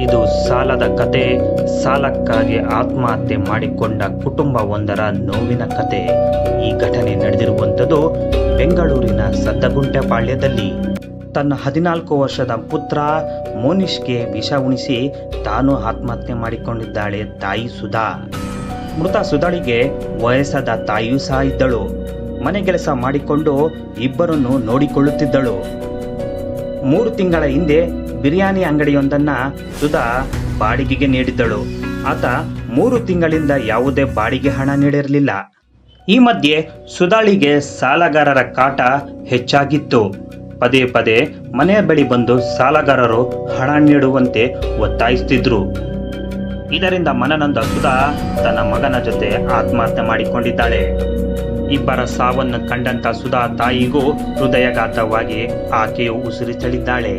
ಇದು ಸಾಲದ ಕತೆ. ಸಾಲಕ್ಕಾಗಿ ಆತ್ಮಹತ್ಯೆ ಮಾಡಿಕೊಂಡ ಕುಟುಂಬವೊಂದರ ನೋವಿನ ಕತೆ. ಈ ಘಟನೆ ನಡೆದಿರುವಂಥದ್ದು ಬೆಂಗಳೂರಿನ ಸದ್ದಗುಂಟೆಪಾಳ್ಯದಲ್ಲಿ. ತನ್ನ 14 ವರ್ಷದ ಪುತ್ರ ಮೋನಿಷ್ಗೆ ವಿಷ ಉಣಿಸಿ ತಾನು ಆತ್ಮಹತ್ಯೆ ಮಾಡಿಕೊಂಡಿದ್ದಾಳೆ ತಾಯಿ ಸುಧಾ. ಮೃತ ಸುಧಾಳಿಗೆ ವಯಸ್ಸಾದ ತಾಯಿಯೂ ಸಹ ಇದ್ದಳು. ಮನೆಗೆಲಸ ಮಾಡಿಕೊಂಡು ಇಬ್ಬರನ್ನು ನೋಡಿಕೊಳ್ಳುತ್ತಿದ್ದಳು. 3 ತಿಂಗಳ ಹಿಂದೆ ಬಿರಿಯಾನಿ ಅಂಗಡಿಯೊಂದನ್ನ ಸುಧಾ ಬಾಡಿಗೆಗೆ ನೀಡಿದ್ದಳು. ಆತ 3 ತಿಂಗಳಿಂದ ಯಾವುದೇ ಬಾಡಿಗೆ ಹಣ ನೀಡಿರಲಿಲ್ಲ. ಈ ಮಧ್ಯೆ ಸುಧಾಳಿಗೆ ಸಾಲಗಾರರ ಕಾಟ ಹೆಚ್ಚಾಗಿತ್ತು. ಪದೇ ಪದೇ ಮನೆಯ ಬಳಿ ಬಂದು ಸಾಲಗಾರರು ಹಣ ನೀಡುವಂತೆ ಒತ್ತಾಯಿಸುತ್ತಿದ್ರು. ಇದರಿಂದ ಮನನೊಂದ ಸುಧಾ ತನ್ನ ಮಗನ ಜೊತೆ ಆತ್ಮಹತ್ಯೆ ಮಾಡಿಕೊಂಡಿದ್ದಾಳೆ. ಇಬ್ಬರ ಸಾವನ್ನು ಕಂಡಂತ ಸುಧಾ ತಾಯಿಗೂ ಹೃದಯಘಾತವಾಗಿ ಆಕೆಯು ಉಸಿರು ತಳ್ಳಿದ್ದಾಳೆ.